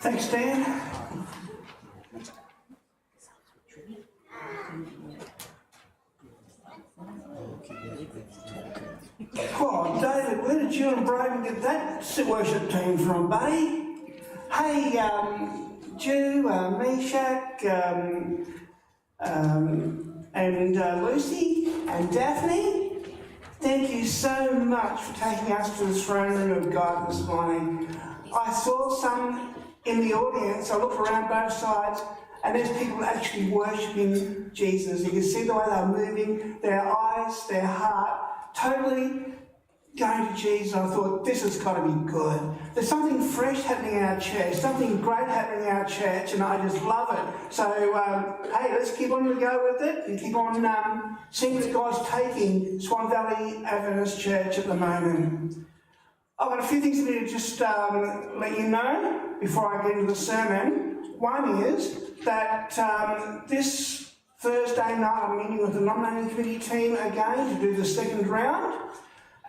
Thanks, Dan. Oh, David, where did you and Braden get that worship team from, buddy? Hey, Jew, Meshach, and Lucy, and Daphne, thank you so much for taking us to the throne room of God this morning. I saw some in the audience. I looked around both sides, and there's people actually worshipping Jesus. You can see the way they're moving, their eyes, their heart, totally going to Jesus. I thought, this has got to be good. There's something fresh happening in our church, something great happening in our church, and I just love it. So, hey, let's keep on to go with it and keep on seeing that God's taking Swan Valley Adventist Church at the moment. I've got a few things I need to just let you know before I get into the sermon. One is that this Thursday night I'm meeting with the nominating committee team again to do the second round.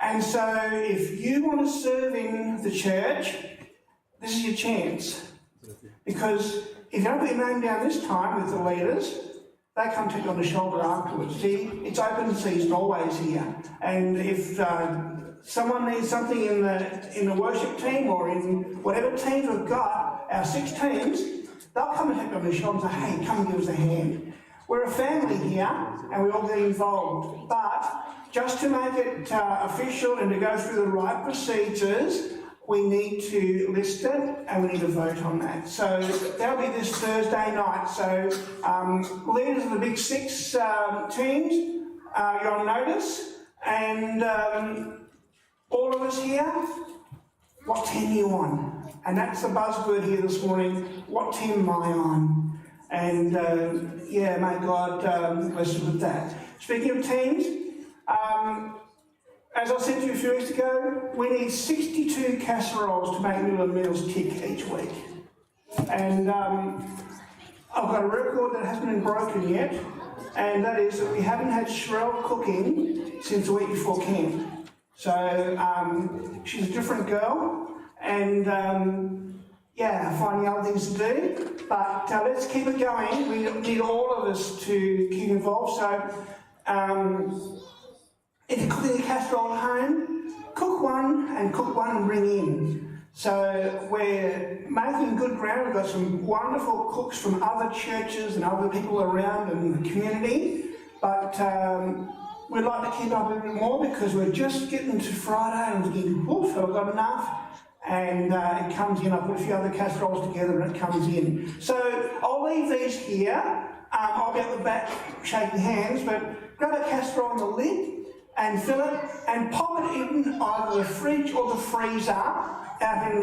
And so if you want to serve in the church, this is your chance. Because if you don't put your name down this time with the leaders, they come take you on the shoulder afterwards. See, it's open season always here. And if someone needs something in the worship team or in whatever teams we've got, our 6 teams, they'll come and take you on the shoulder and say, hey, come and give us a hand. We're a family here and we all get involved. But just to make it official and to go through the right procedures, we need to list it and we need to vote on that. So that'll be this Thursday night. So leaders of the big 6 teams, you're on notice. And all of us here, what team are you on? And that's the buzzword here this morning. What team am I on? And yeah, may God bless us with that. Speaking of teams, as I said to you a few weeks ago, we need 62 casseroles to make middle meals tick each week. And I've got a record that hasn't been broken yet, and that is that we haven't had Sherelle cooking since the week before camp. So she's a different girl, and yeah, finding other things to do. But let's keep it going. We need all of us to keep involved. So if you're cooking a casserole at home, cook one and bring in. So we're making good ground. We've got some wonderful cooks from other churches and other people around in the community. But we'd like to keep up a bit more because we're just getting to Friday and we're thinking, woof, I've got enough. And it comes in. I put a few other casseroles together and it comes in. So I'll leave these here. I'll be at the back shaking hands, but grab a casserole on the lid and fill it and pop it in either the fridge or the freezer out in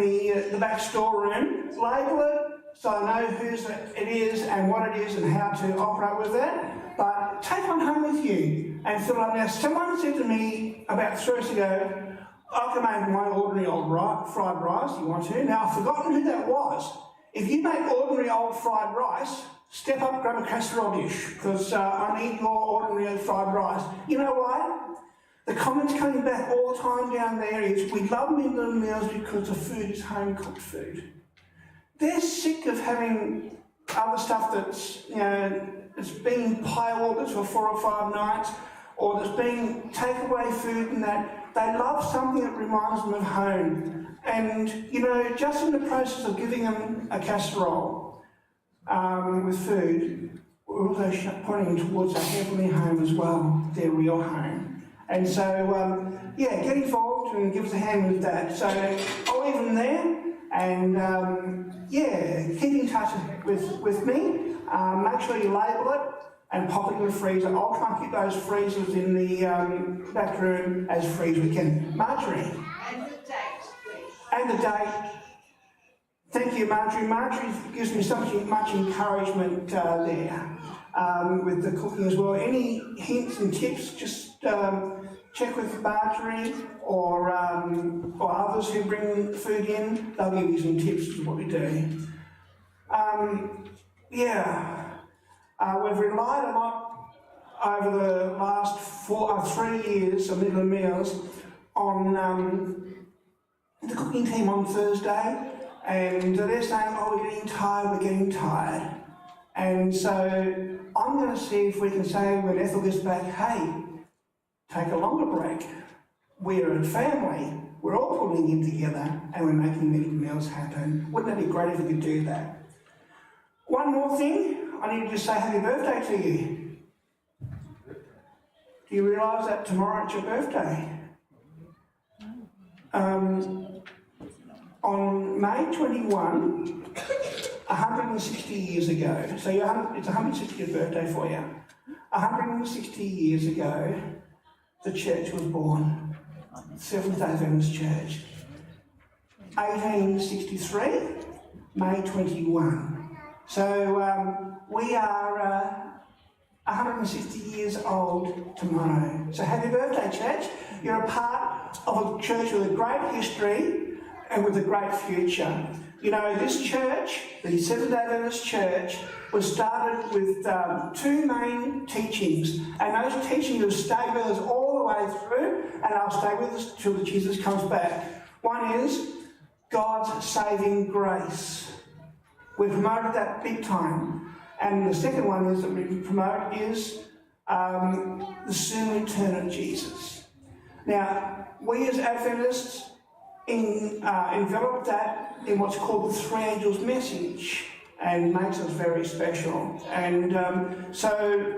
the back storeroom. Label it so I know whose it is and what it is and how to operate with it. But take one home with you and fill it up. Now, someone said to me about 3 weeks ago, I can make my ordinary old fried rice if you want to. Now, I've forgotten who that was. If you make ordinary old fried rice, step up, grab a casserole dish, because I need your ordinary fried rice. You know why? The comments coming back all the time down there is, we love midland meals because the food is home-cooked food. They're sick of having other stuff that's, you know, it's been pie orders for 4 or 5 nights, or there's been takeaway food and that. They love something that reminds them of home. And, you know, just in the process of giving them a casserole with food, we're also pointing towards a heavenly home as well, their real home. And so, yeah, get involved and give us a hand with that. So I'll leave them there and, yeah, keep in touch with me. Make sure you label it and pop it in the freezer. I'll try and keep those freezers in the back room as free as we can. Marjorie. And the date, please. And the date. Thank you, Marjorie. Marjorie gives me much encouragement there with the cooking as well. Any hints and tips, just check with Marjorie or others who bring food in. They'll give you some tips as to what we do. Yeah. We've relied a lot over the last 3 years of Midland Meals on the cooking team on Thursday And they're saying, oh, we're getting tired. And so I'm going to see if we can say when Ethel gets back, hey, take a longer break. We're a family. We're all pulling in together and we're making meals happen. Wouldn't that be great if we could do that? One more thing, I need to just say happy birthday to you. Do you realise that tomorrow it's your birthday? On May 21, 160 years ago, so it's 160th birthday for you. 160 years ago, the church was born, Seventh-day Adventist Church. 1863, May 21. So we are 160 years old tomorrow. So happy birthday, church. You're a part of a church with a great history and with a great future. You know, this church, the Seventh-day Adventist Church, was started with two main teachings, and those teachings have stayed with us all the way through, and they'll stay with us till Jesus comes back. One is God's saving grace. We've promoted that big time. And the second one is that we promote is the soon return of Jesus. Now, we as Adventists envelop that in what's called the three angels message, and makes us very special. And so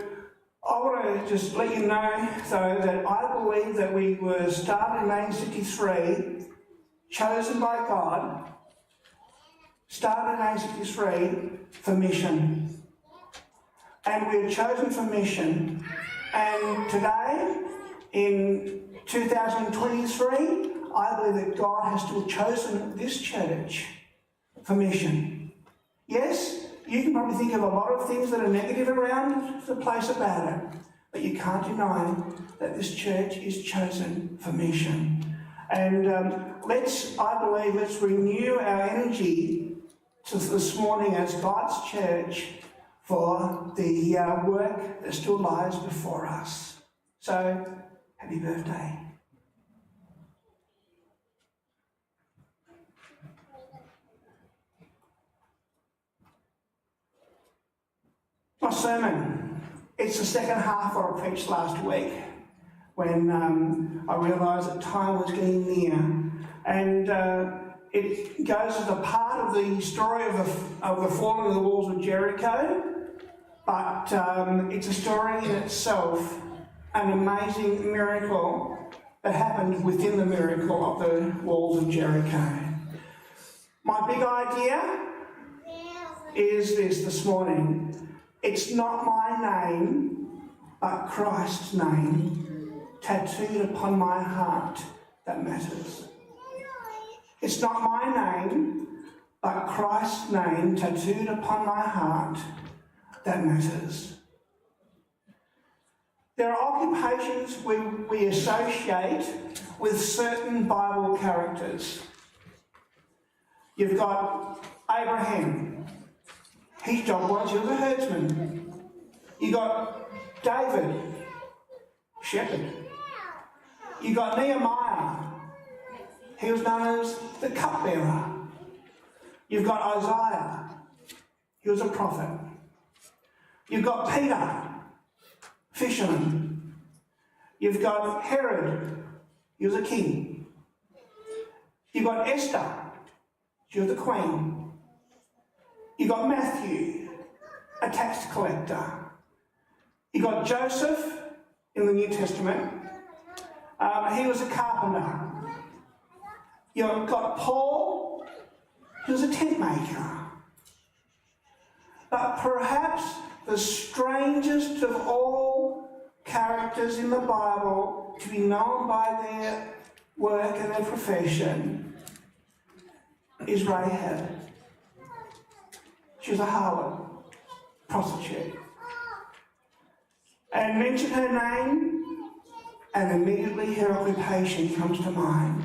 I want to just let you know, though, that I believe that we were started in 1863, chosen by God, started in 1863 for mission. And we're chosen for mission. And today, in 2023, I believe that God has still chosen this church for mission. Yes, you can probably think of a lot of things that are negative around the place about it, but you can't deny that this church is chosen for mission. And let's renew our energy this morning as God's church for the work that still lies before us. So, happy birthday. My sermon, it's the second half I preached last week when I realised that time was getting near. And it goes as a part of the story of the falling of the walls of Jericho, but it's a story in itself, an amazing miracle that happened within the miracle of the walls of Jericho. My big idea is this morning. It's not my name, but Christ's name tattooed upon my heart that matters. It's not my name, but Christ's name tattooed upon my heart that matters. There are occupations we associate with certain Bible characters. You've got Abraham. His job was he was a herdsman. You got David, shepherd. You got Nehemiah. He was known as the cupbearer. You've got Isaiah. He was a prophet. You've got Peter, fisherman. You've got Herod. He was a king. You've got Esther. She was the queen. You got Matthew, a tax collector. You got Joseph in the New Testament. He was a carpenter. You've got Paul, he was a tent maker. But perhaps the strangest of all characters in the Bible to be known by their work and their profession is Rahab. She was a harlot, prostitute. And mention her name, and immediately her occupation comes to mind.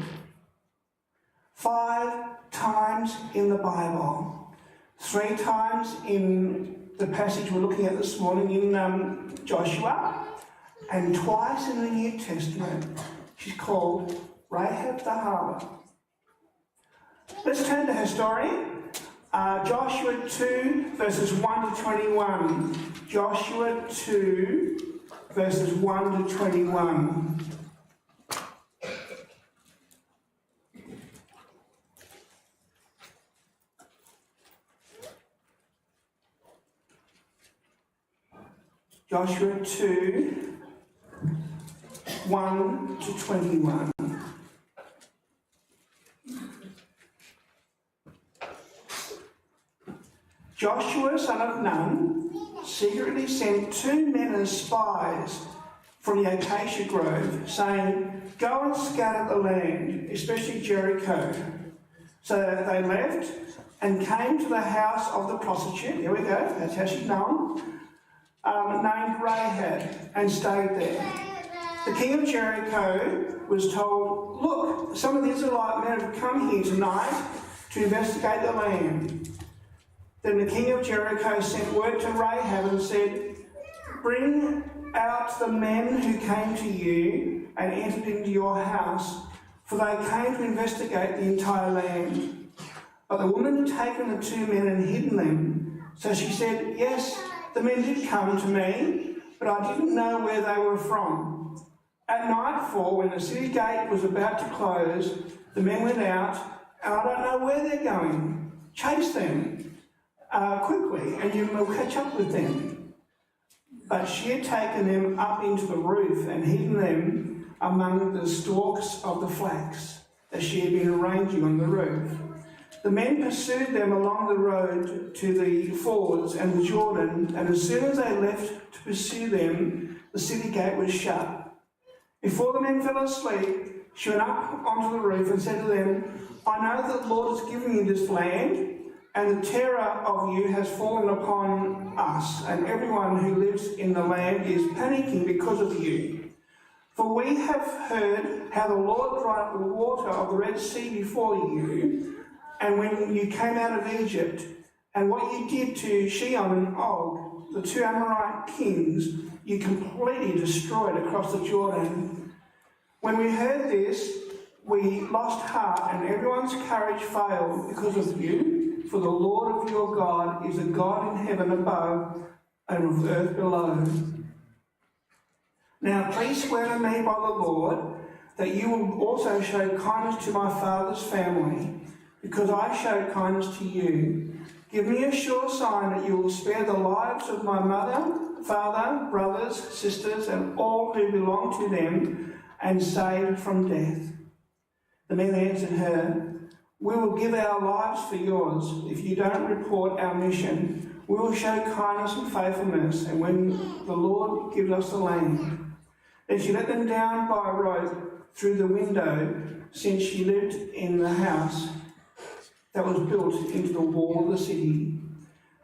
5 times in the Bible, 3 times in the passage we're looking at this morning in Joshua, and twice in the New Testament, she's called Rahab the harlot. Let's turn to her story. Joshua 2, verses 1 to 21. Joshua 2, verses 1 to 21. Joshua 2, 1 to 21. Joshua, son of Nun, secretly sent 2 men as spies from the acacia grove, saying, "Go and scout the land, especially Jericho." So they left and came to the house of the prostitute, there we go, that's how she's known, named Rahab, and stayed there. The king of Jericho was told, "Look, some of the Israelite men have come here tonight to investigate the land." Then the king of Jericho sent word to Rahab and said, "Bring out the men who came to you and entered into your house, for they came to investigate the entire land." But the woman had taken the 2 men and hidden them. So she said, "Yes, the men did come to me, but I didn't know where they were from." At nightfall, when the city gate was about to close, the men went out, and I don't know where they're going. Chase them quickly, and you will catch up with them. But she had taken them up into the roof and hidden them among the stalks of the flax that she had been arranging on the roof. The men pursued them along the road to the fords and the Jordan, and as soon as they left to pursue them, the city gate was shut. Before the men fell asleep, she went up onto the roof and said to them, "I know that the Lord has given you this land, and the terror of you has fallen upon us, and everyone who lives in the land is panicking because of you. For we have heard how the Lord dried up the water of the Red Sea before you, and when you came out of Egypt, and what you did to Sihon and Og, the 2 Amorite kings, you completely destroyed across the Jordan. When we heard this, we lost heart, and everyone's courage failed because of you. For the Lord of your God is a God in heaven above and of earth below. Now please swear to me by the Lord that you will also show kindness to my father's family, because I showed kindness to you. Give me a sure sign that you will spare the lives of my mother, father, brothers, sisters, and all who belong to them, and save from death." The men answered her, "We will give our lives for yours. If you don't report our mission, we will show kindness and faithfulness, and when the Lord gives us the land." Then she let them down by a rope through the window, since she lived in the house that was built into the wall of the city.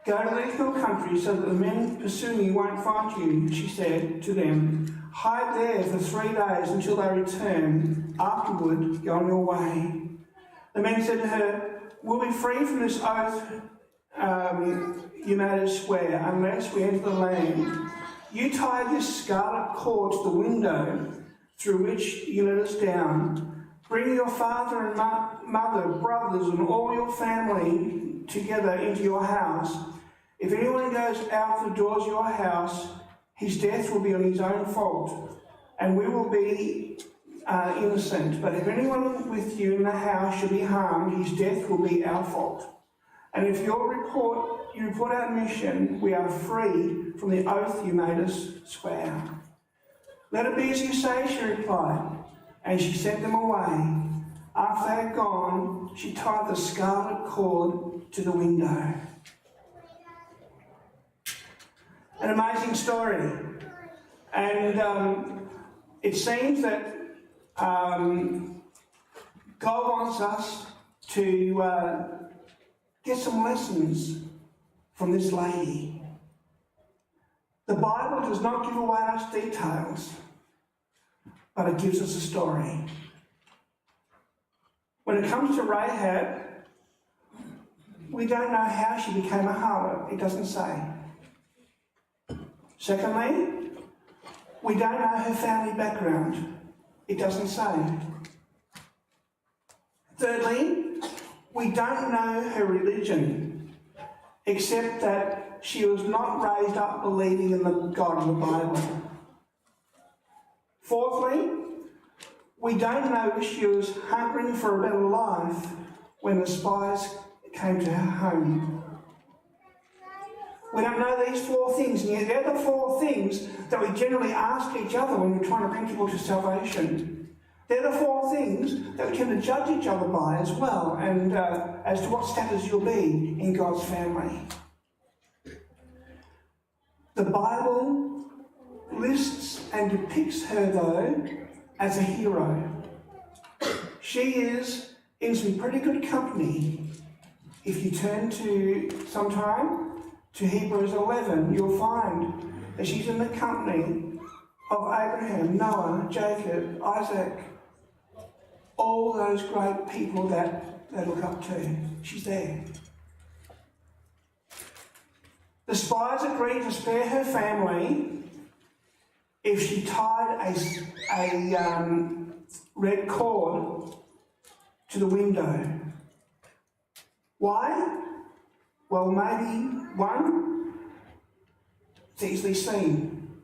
"Go to the hill country so that the men pursuing you won't find you," she said to them. "Hide there for 3 days until they return. Afterward, go on your way." The men said to her, "We'll be free from this oath you made us swear, unless we enter the land. You tie this scarlet cord to the window through which you let us down. Bring your father and mother, brothers, and all your family together into your house. If anyone goes out the doors of your house, his death will be on his own fault, and we will be innocent. But if anyone with you in the house should be harmed, his death will be our fault. And if you report our mission, we are free from the oath you made us swear." "Let it be as you say," she replied, and she sent them away. After they had gone, she tied the scarlet cord to the window. An amazing story. And it seems that God wants us to get some lessons from this lady. The Bible does not give away us details, but it gives us a story. When it comes to Rahab, we don't know how she became a harlot. It doesn't say. Secondly, we don't know her family background. It doesn't say. Thirdly, We don't know her religion, except that she was not raised up believing in the God of the Bible. Fourthly, we don't know if she was hungering for a better life when the spies came to her home. We don't know these four things, and yet they're the four things that we generally ask each other when we're trying to bring people to salvation. They're the four things that we tend to judge each other by as well, and as to what status you'll be in God's family. The Bible lists and depicts her, though, as a hero. She is in some pretty good company. If you turn to sometime to Hebrews 11, you'll find that she's in the company of Abraham, Noah, Jacob, Isaac, all those great people that they look up to. She's there. The spies agreed to spare her family if she tied a red cord to the window. Why? Well, maybe one, it's easily seen.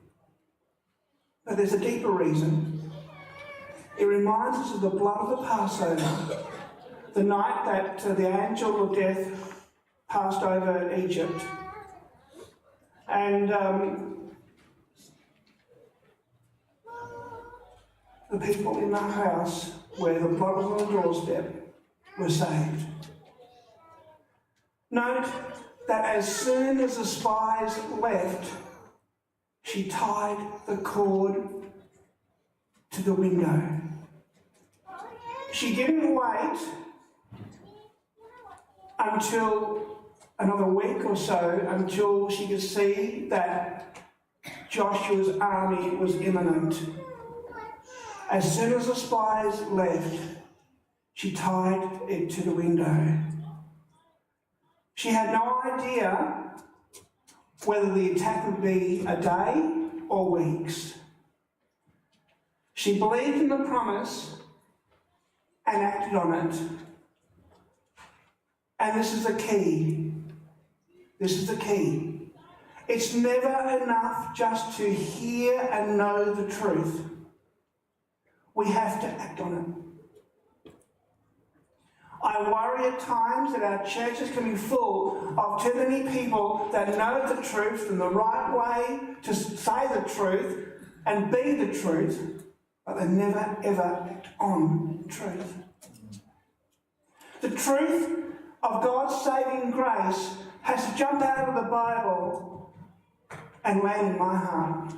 But there's a deeper reason. It reminds us of the blood of the Passover, the night that the angel of death passed over Egypt. And the people in the house where the blood was on the doorstep were saved. Note that as soon as the spies left, she tied the cord to the window. She didn't wait until another week or so until she could see that Joshua's army was imminent. As soon as the spies left, she tied it to the window. She had no idea whether the attack would be a day or weeks. She believed in the promise and acted on it. And this is the key. This is the key. It's never enough just to hear and know the truth. We have to act on it. I worry at times that our churches can be full of too many people that know the truth and the right way to say the truth and be the truth, but they never ever act on the truth. The truth of God's saving grace has to jump out of the Bible and land in my heart.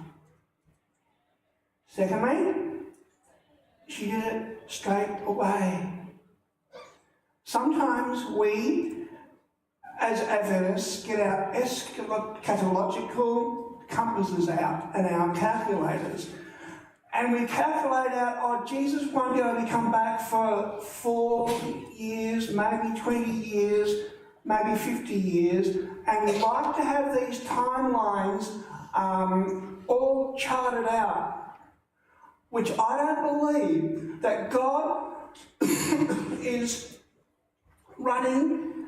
Secondly, she did it straight away. Sometimes we, as Adventists, get our eschatological compasses out and our calculators, and we calculate out, oh, Jesus won't be able to come back for 4 years, maybe 20 years, maybe 50 years, and we like to have these timelines all charted out, which I don't believe that God is running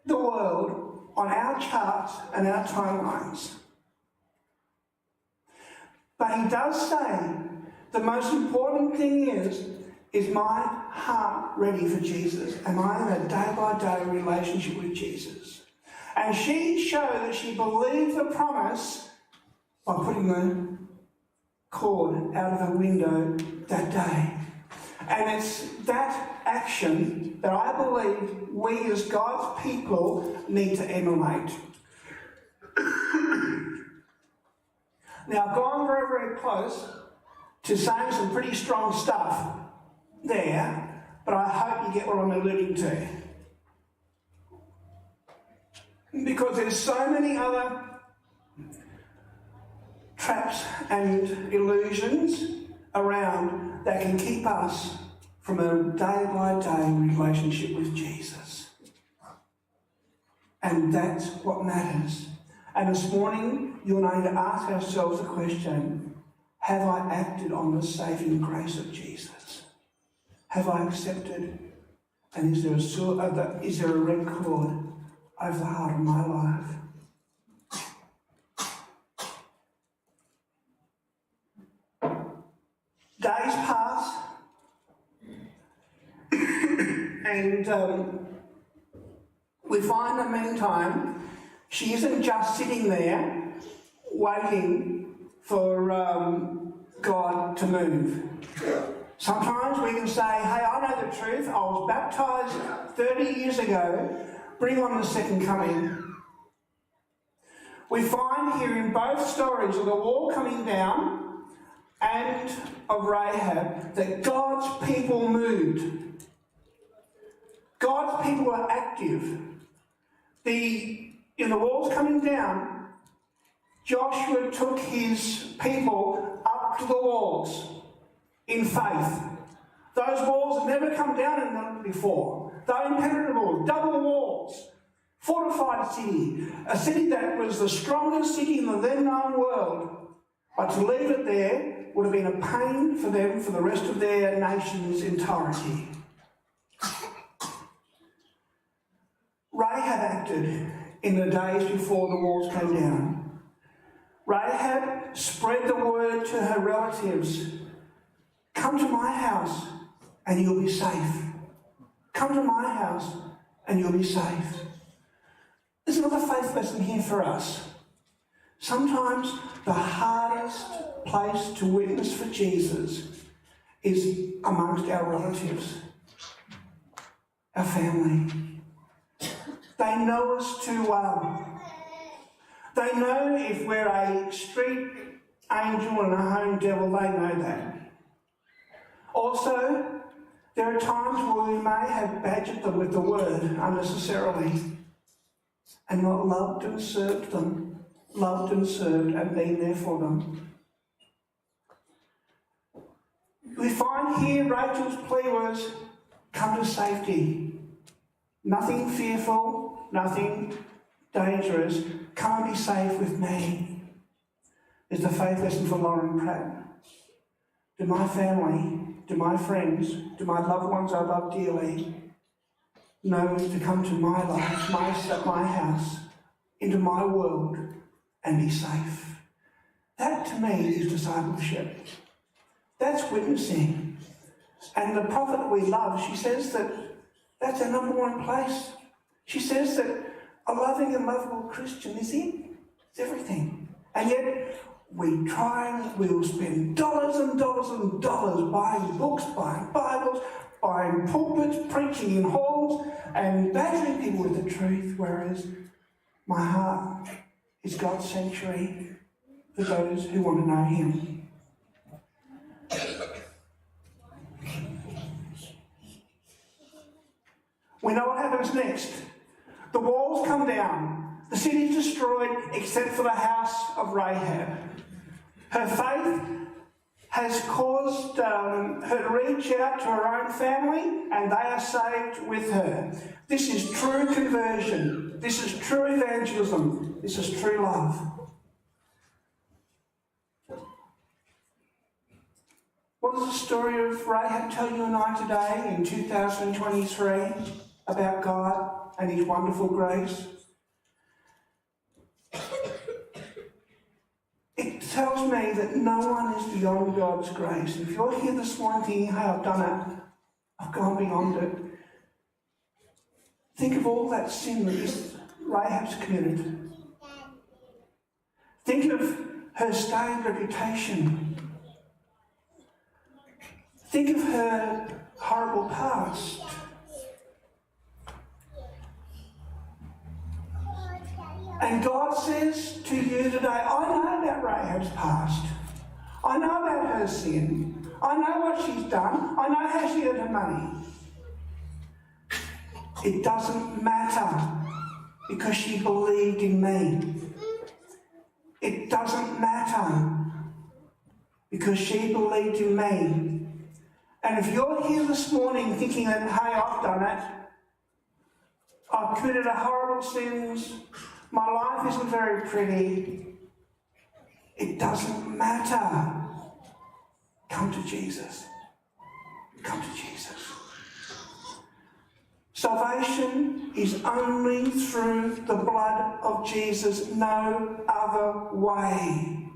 the world on our charts and our timelines. But he does say the most important thing is my heart ready for Jesus? Am I in a day-by-day relationship with Jesus? And she showed that she believed the promise by putting the cord out of her window that day. And it's that action that I believe we as God's people need to emulate. Now, I've gone very, very close to saying some pretty strong stuff there, but I hope you get what I'm alluding to. Because there's so many other traps and illusions around that can keep us from a day-by-day relationship with Jesus. And that's what matters. And this morning, you and I need to ask ourselves the question, have I acted on the saving grace of Jesus? Have I accepted And is there a red cord over the heart of my life? Days pass, and we find that meantime she isn't just sitting there waiting for God to move. Sometimes we can say, hey, I know the truth, I was baptised 30 years ago, bring on the second coming. We find here in both stories of the wall coming down and of Rahab that God's people moved. God's people were active. In the walls coming down, Joshua took his people up to the walls in faith. Those walls had never come down in them before. They were impenetrable, double walls, fortified city, a city that was the strongest city in the then known world. But to leave it there would have been a pain for them for the rest of their nation's entirety. Rahab acted in the days before the walls came down. Rahab spread the word to her relatives. Come to my house and you'll be safe. Come to my house and you'll be safe. There's another faith lesson here for us. Sometimes the hardest place to witness for Jesus is amongst our relatives, our family. They know us too well. They know if we're a street angel and a home devil, they know that. Also, there are times where we may have badgered them with the word unnecessarily and not loved and served them, loved and served and been there for them. We find here Rachel's plea was, come to safety. Nothing fearful, nothing dangerous. Come and be safe with me. Is the faith lesson for Loren Pratt. To my family, to my friends, to my loved ones I love dearly, know to come to my life, my house, into my world and be safe. That to me is discipleship. That's witnessing. And the prophet we love, she says that that's our number one place. She says that a loving and lovable Christian is it. It's everything. And yet we will spend dollars and dollars and dollars buying books, buying Bibles, buying pulpits, preaching in halls, and badgering people with the truth, whereas my heart is God's sanctuary for those who want to know Him. We know what happens next. The walls come down. The city is destroyed except for the house of Rahab. Her faith has caused her to reach out to her own family and they are saved with her. This is true conversion. This is true evangelism. This is true love. What does the story of Rahab tell you and I today in 2023 about God and His wonderful grace? It tells me that no one is beyond God's grace. If you're here this morning thinking, hey, I've done it, I've gone beyond it, think of all that sin that this Rahab's committed. Think of her stained reputation. Think of her horrible past. And God says to you today, I know about Rahab's past. I know about her sin. I know what she's done. I know how she earned her money. It doesn't matter because she believed in me. It doesn't matter because she believed in me. And if you're here this morning thinking that, hey, I've done it, I've committed a horrible sins, my life isn't very pretty, it doesn't matter. Come to Jesus. Come to Jesus. Salvation is only through the blood of Jesus, no other way.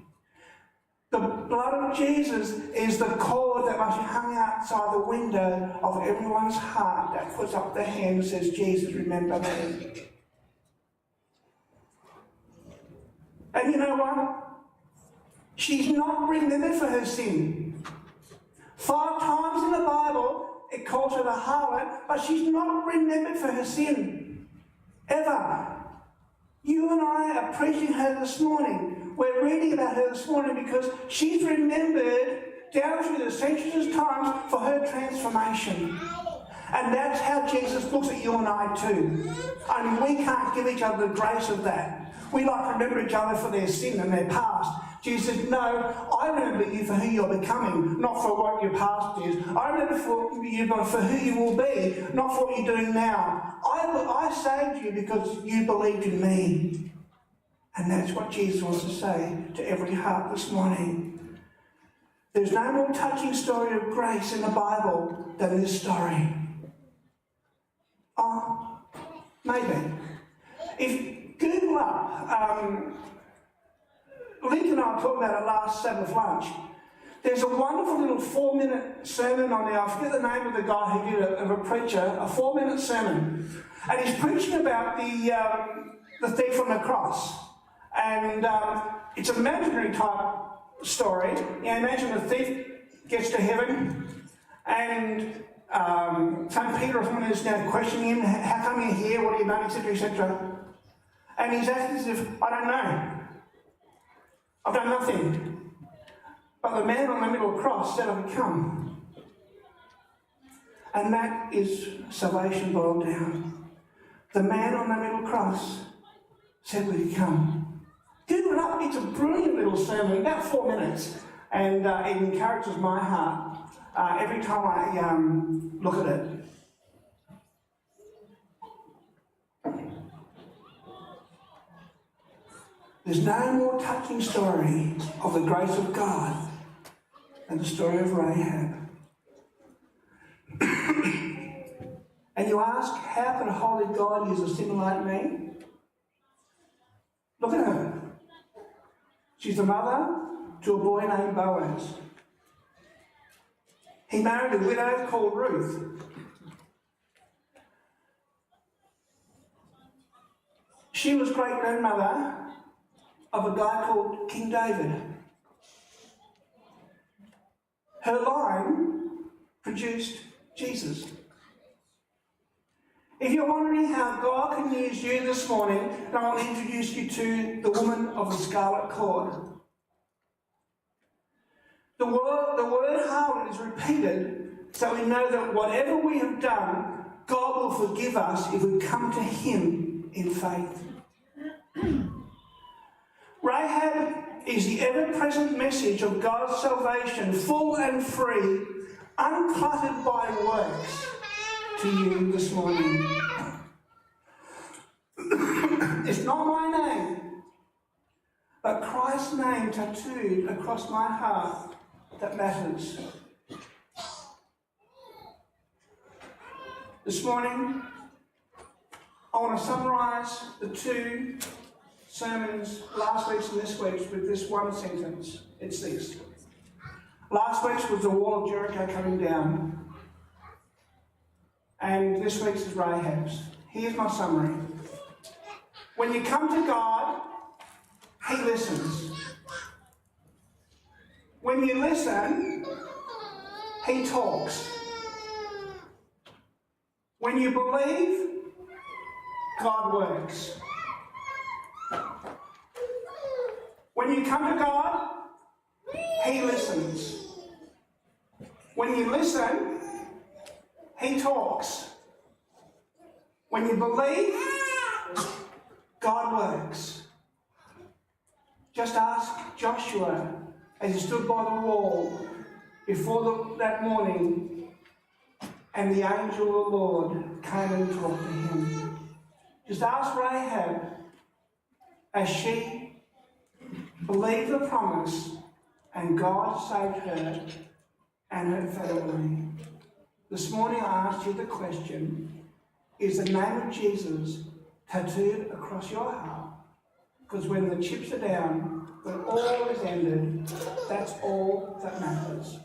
The blood of Jesus is the cord that must be hung outside the window of everyone's heart that puts up their hand and says, Jesus, remember me. And you know what? She's not remembered for her sin. 5 times in the Bible it calls her the harlot, but she's not remembered for her sin. Ever. You and I are preaching her this morning. We're reading about her this morning because she's remembered down through the centuries of times for her transformation. And that's how Jesus looks at you and I too. Only we can't give each other the grace of that. We like to remember each other for their sin and their past. Jesus said, no, I remember you for who you're becoming, not for what your past is. I remember you for who you will be, not for what you're doing now. I saved you because you believed in me. And that's what Jesus wants to say to every heart this morning. There's no more touching story of grace in the Bible than this story. Oh, maybe. If Google up, Lincoln and I were talking about it last Sabbath lunch. There's a wonderful little 4-minute sermon on there. I forget the name of the guy who did it, of a preacher, a 4-minute sermon. And he's preaching about the thief on the cross. And it's an imaginary type story. You know, imagine the thief gets to heaven and St. Peter or someone is now questioning him, how come you're here, what have you done, etc., etc. And he's acting as if, I don't know. I've done nothing. But the man on the middle cross said, I've come. And that is salvation boiled down. The man on the middle cross said, will you come? Google it up. It's a brilliant little sermon, about 4 minutes. And it encourages my heart every time I look at it. There's no more touching story of the grace of God than the story of Rahab. And you ask, how could a holy God use a sinner like me? Look at her. She's the mother to a boy named Boaz. He married a widow called Ruth. She was great-grandmother of a guy called King David. Her line produced Jesus. If you're wondering how God can use you this morning, I want to introduce you to the woman of the scarlet cord. The word harlot is repeated so we know that whatever we have done, God will forgive us if we come to Him in faith. Rahab is the ever-present message of God's salvation, full and free, uncluttered by works, to you this morning. It's not my name, but Christ's name tattooed across my heart that matters. This morning, I want to summarise the 2 sermons, last week's and this week's, with this one sentence. It's this. Last week's was the wall of Jericho coming down. And this week's is Rahab's. Here's my summary. When you come to God, He listens. When you listen, He talks. When you believe, God works. When you come to God, He listens. When you listen, He talks. When you believe, God works. Just ask Joshua as he stood by the wall before that morning and the angel of the Lord came and talked to him. Just ask Rahab as she believed the promise and God saved her and her family. This morning I asked you the question, is the name of Jesus tattooed across your heart. Because when the chips are down, when all is ended, that's all that matters.